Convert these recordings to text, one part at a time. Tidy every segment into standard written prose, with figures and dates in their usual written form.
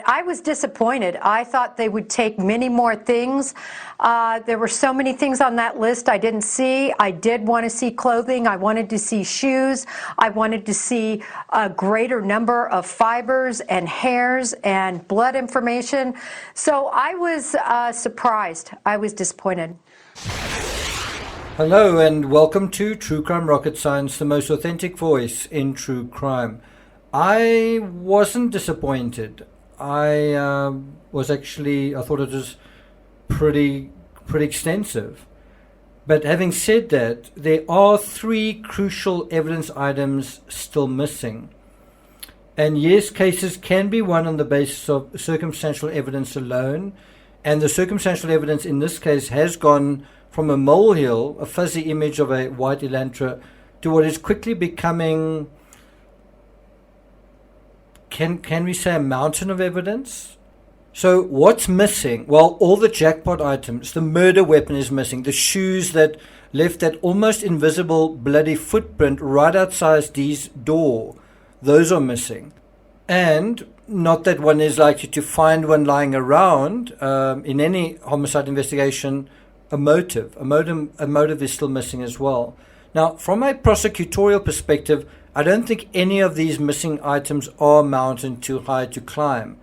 I was disappointed. I thought they would take many more things. There were so many things on that list I didn't see. I did want to see clothing. I wanted to see shoes. I wanted to see a greater number of fibers and hairs and blood information. So I was surprised. I was disappointed. Hello and welcome to True Crime Rocket Science, the most authentic voice in true crime. I wasn't disappointed. I thought it was pretty extensive. But having said that, there are 3 crucial evidence items still missing. And yes, cases can be won on the basis of circumstantial evidence alone. And the circumstantial evidence in this case has gone from a molehill, a fuzzy image of a white elantra, to what is quickly becoming, can we say, a mountain of evidence? So what's missing? Well, all the jackpot items. The murder weapon is missing. The shoes that left that almost invisible bloody footprint right outside Dee's door, those are missing. And not that one is likely to find one lying around. In any homicide investigation, a motive is still missing as well. Now, from a prosecutorial perspective, I don't think any of these missing items are a mountain too high to climb.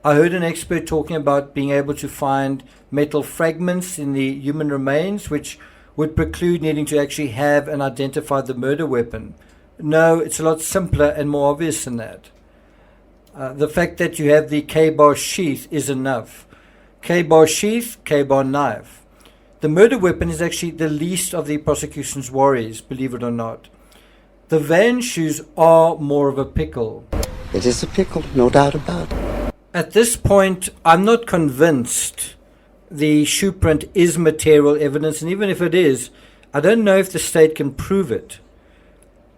I heard an expert talking about being able to find metal fragments in the human remains, which would preclude needing to actually have and identify the murder weapon. No, it's a lot simpler and more obvious than that. The fact that you have the K-bar sheath is enough. K-bar sheath, K-bar knife. The murder weapon is actually the least of the prosecution's worries, believe it or not. The van shoes are more of a pickle. It is a pickle, no doubt about it. At this point, I'm not convinced the shoe print is material evidence, and even if it is, I don't know if the state can prove it.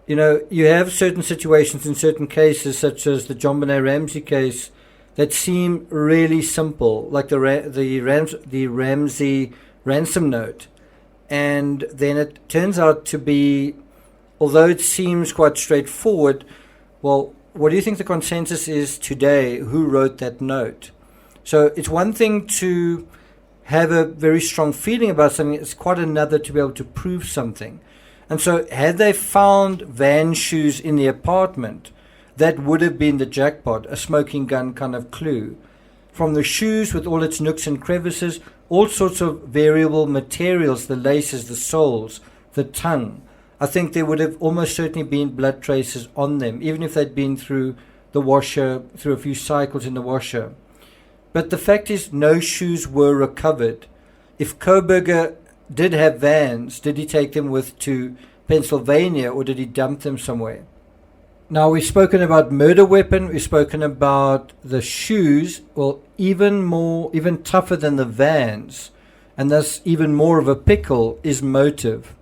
You know, you have certain situations in certain cases, such as the John Benet Ramsey case, that seem really simple, like the Ramsey ransom note. And then it turns out to be, although it seems quite straightforward, well, what do you think the consensus is today? Who wrote that note? So it's one thing to have a very strong feeling about something. It's quite another to be able to prove something. And so had they found van shoes in the apartment, that would have been the jackpot, a smoking gun kind of clue. From the shoes with all its nooks and crevices, all sorts of variable materials, the laces, the soles, the tongue. I think there would have almost certainly been blood traces on them, even if they'd been through the washer, through a few cycles in the washer. But the fact is, no shoes were recovered. If Koberger did have vans, did he take them with to Pennsylvania, or did he dump them somewhere? Now, we've spoken about murder weapon, we've spoken about the shoes, well, even tougher than the vans, and thus even more of a pickle, is motive.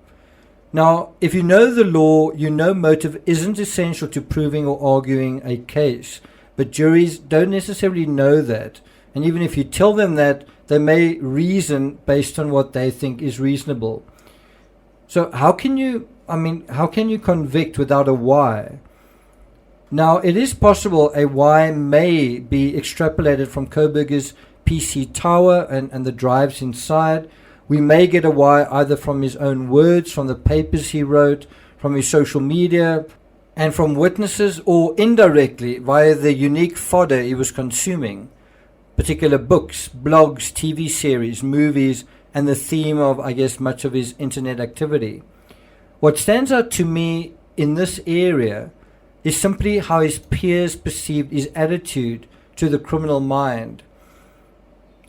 Now, if you know the law, you know motive isn't essential to proving or arguing a case, but juries don't necessarily know that, and even if you tell them that, they may reason based on what they think is reasonable. So how can you convict without a why? Now, it is possible a why may be extrapolated from Koberger's PC tower and the drives inside. We may get a why either from his own words, from the papers he wrote, from his social media, and from witnesses, or indirectly via the unique fodder he was consuming. Particular books, blogs, TV series, movies, and the theme of, I guess, much of his internet activity. What stands out to me in this area is simply how his peers perceived his attitude to the criminal mind.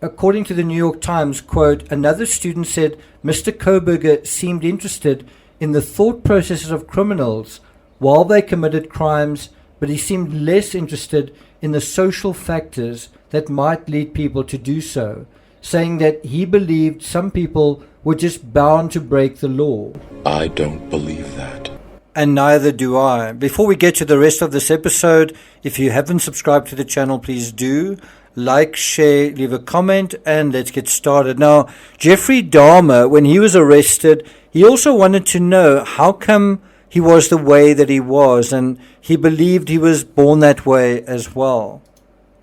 According to the New York Times, quote, another student said Mr. Koberger seemed interested in the thought processes of criminals while they committed crimes, but he seemed less interested in the social factors that might lead people to do so, saying that he believed some people were just bound to break the law. I don't believe that. And neither do I. Before we get to the rest of this episode, if you haven't subscribed to the channel, please do. Like, share, leave a comment, and let's get started. Now, Jeffrey Dahmer, when he was arrested, he also wanted to know how come he was the way that he was, and he believed he was born that way as well.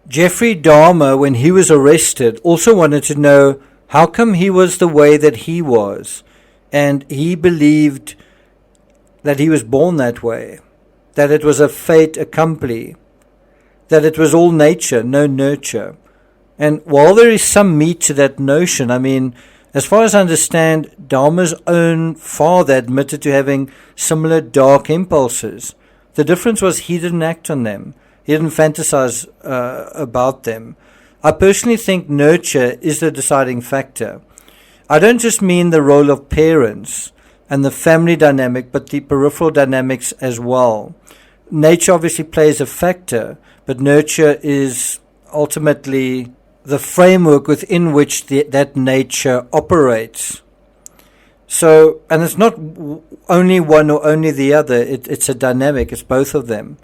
Jeffrey Dahmer, when he was arrested, also wanted to know how come he was the way that he was. And he believed that he was born that way, that it was a fait accompli, that it was all nature, no nurture. And while there is some meat to that notion, I mean, as far as I understand, Dahmer's own father admitted to having similar dark impulses. The difference was he didn't act on them. He didn't fantasize about them. I personally think nurture is the deciding factor. I don't just mean the role of parents and the family dynamic, but the peripheral dynamics as well. Nature obviously plays a factor, but nurture is ultimately the framework within which that nature operates. So, and it's not only one or only the other, it's a dynamic, it's both of them.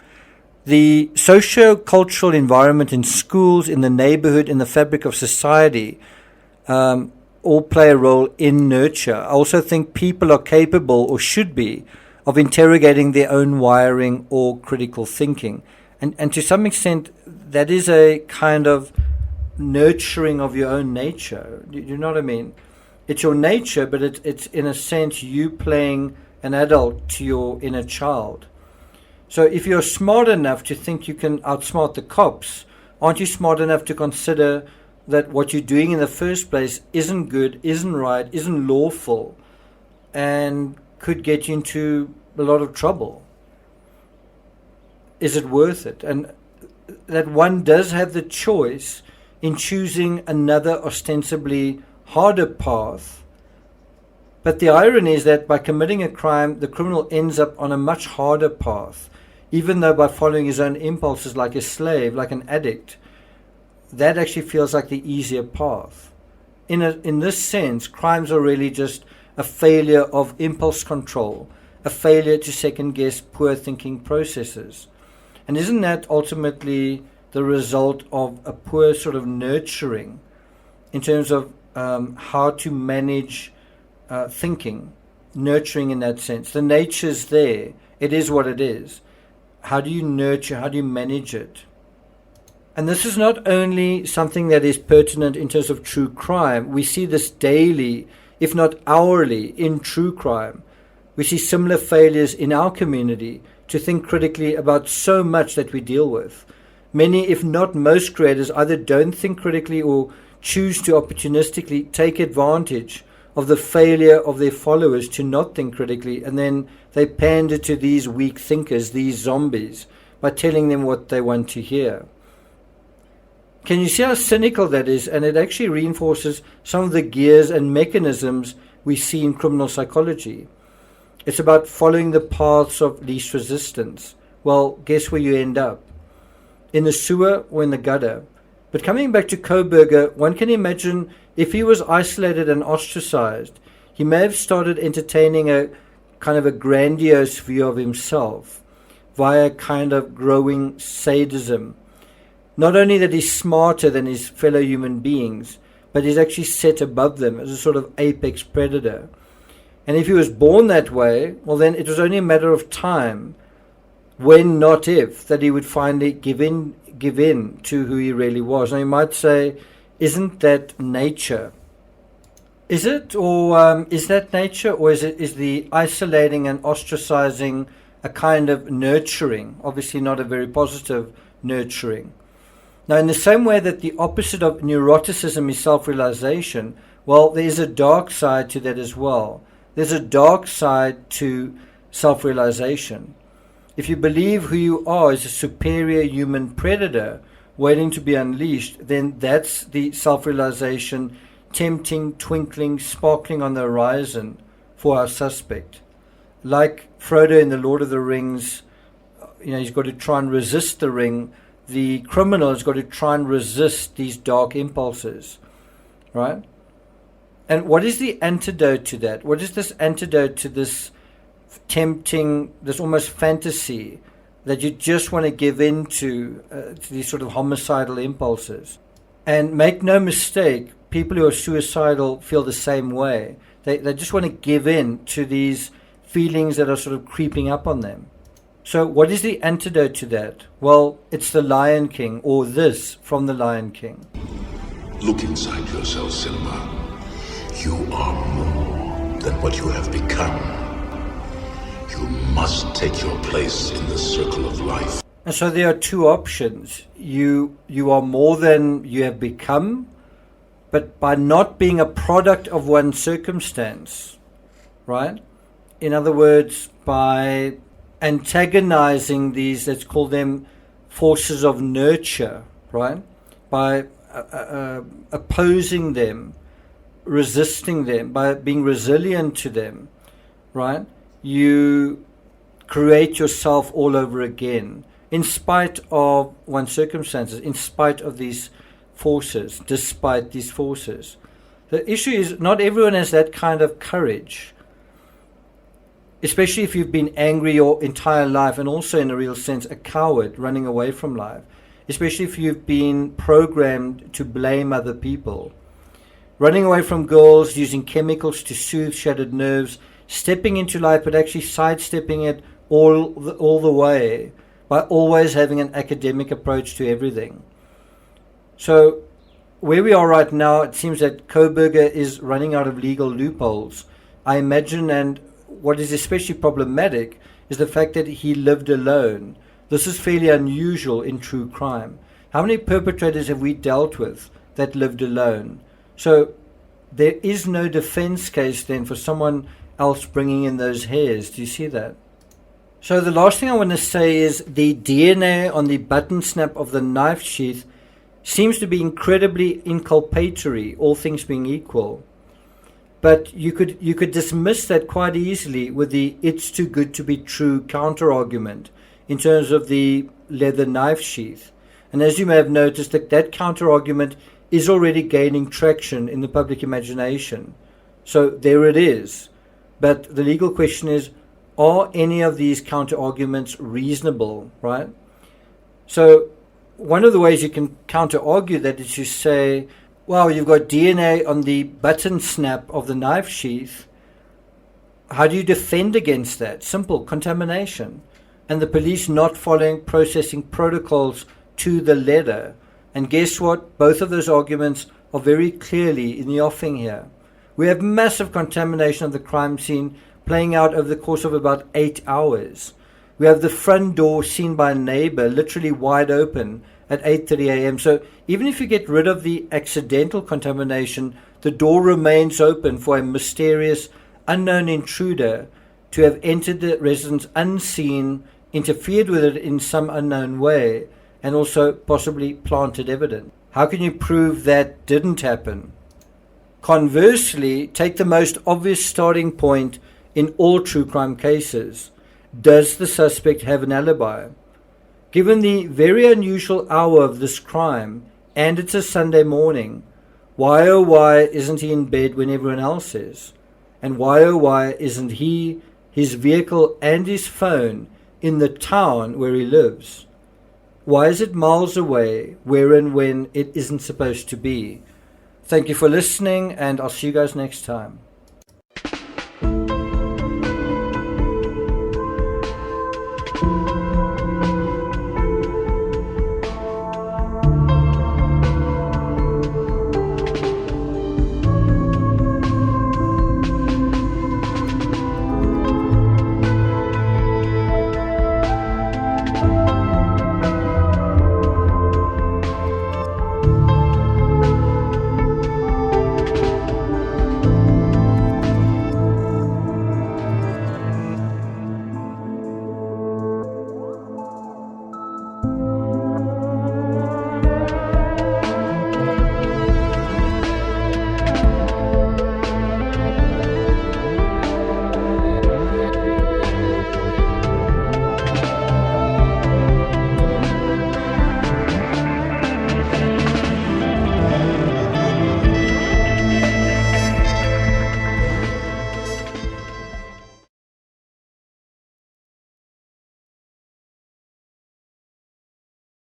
The socio-cultural environment in schools, in the neighborhood, in the fabric of society, all play a role in nurture. I also think people are capable, or should be, of interrogating their own wiring or critical thinking. And to some extent, that is a kind of nurturing of your own nature. You know what I mean? It's your nature, but it's in a sense you playing an adult to your inner child. So if you're smart enough to think you can outsmart the cops, aren't you smart enough to consider that what you're doing in the first place isn't good, isn't right, isn't lawful, and could get you into a lot of trouble? Is it worth it? And that one does have the choice in choosing another ostensibly harder path. But the irony is that by committing a crime, the criminal ends up on a much harder path, even though by following his own impulses like a slave, like an addict, that actually feels like the easier path. In this sense, crimes are really just a failure of impulse control, a failure to second-guess poor thinking processes. And isn't that ultimately the result of a poor sort of nurturing in terms of how to manage thinking, nurturing in that sense? The nature's there. It is what it is. How do you nurture? How do you manage it? And this is not only something that is pertinent in terms of true crime. We see this daily, if not hourly, in true crime. We see similar failures in our community to think critically about so much that we deal with. Many, if not most creators, either don't think critically or choose to opportunistically take advantage of the failure of their followers to not think critically, and then they pander to these weak thinkers, these zombies, by telling them what they want to hear. Can you see how cynical that is? And it actually reinforces some of the gears and mechanisms we see in criminal psychology. It's about following the paths of least resistance. Well, guess where you end up? In the sewer or in the gutter. But coming back to Koberger, one can imagine if he was isolated and ostracized, he may have started entertaining a kind of a grandiose view of himself via kind of growing sadism. Not only that he's smarter than his fellow human beings, but he's actually set above them as a sort of apex predator. And if he was born that way, well then it was only a matter of time, when not if, that he would finally give in to who he really was. Now you might say, isn't that nature? Is it, or is that nature, or is the isolating and ostracizing a kind of nurturing? Obviously not a very positive nurturing. Now, in the same way that the opposite of neuroticism is self-realization, well, there's a dark side to that as well. There's a dark side to self-realization. If you believe who you are is a superior human predator waiting to be unleashed, then that's the self-realization tempting, twinkling, sparkling on the horizon for our suspect. Like Frodo in the Lord of the Rings, he's got to try and resist the ring. The criminal has got to try and resist these dark impulses, right? And what is the antidote to that? What is this antidote to this tempting, this almost fantasy that you just want to give in to these sort of homicidal impulses? And make no mistake, people who are suicidal feel the same way. They just want to give in to these feelings that are sort of creeping up on them. So what is the antidote to that? Well, it's the Lion King, or this from the Lion King. Look inside yourself, Simba. You are more than what you have become. You must take your place in the circle of life. And so there are two options. You are more than you have become, but by not being a product of one circumstance, right? In other words, by antagonizing these, let's call them forces of nurture, right? By opposing them, resisting them, by being resilient to them, right? You create yourself all over again, in spite of one's circumstances, in spite of these forces, despite these forces. The issue is not everyone has that kind of courage, especially if you've been angry your entire life and also in a real sense a coward running away from life, especially if you've been programmed to blame other people. Running away from girls, using chemicals to soothe shattered nerves, stepping into life but actually sidestepping it all the way by always having an academic approach to everything. So where we are right now, it seems that Koberger is running out of legal loopholes, I imagine, and what is especially problematic is the fact that he lived alone. This is fairly unusual in true crime. How many perpetrators have we dealt with that lived alone? So there is no defense case then for someone else bringing in those hairs. Do you see that? So the last thing I want to say is the DNA on the button snap of the knife sheath seems to be incredibly inculpatory, all things being equal. But you could dismiss that quite easily with the "it's too good to be true" counter-argument in terms of the leather knife sheath. And as you may have noticed, that counter-argument is already gaining traction in the public imagination. So there it is. But the legal question is, are any of these counter-arguments reasonable, right? So one of the ways you can counter-argue that is to say, well, you've got DNA on the button snap of the knife sheath. How do you defend against that? Simple: contamination. And the police not following processing protocols to the letter. And guess what? Both of those arguments are very clearly in the offing here. We have massive contamination of the crime scene playing out over the course of about 8 hours. We have the front door seen by a neighbor literally wide open at 8:30 a.m. So even if you get rid of the accidental contamination, the door remains open for a mysterious, unknown intruder to have entered the residence unseen, interfered with it in some unknown way, and also possibly planted evidence. How can you prove that didn't happen? Conversely, take the most obvious starting point in all true crime cases. Does the suspect have an alibi? Given the very unusual hour of this crime, and it's a Sunday morning, why oh why isn't he in bed when everyone else is? And why oh why isn't he, his vehicle and his phone in the town where he lives? Why is it miles away, where and when it isn't supposed to be? Thank you for listening, and I'll see you guys next time.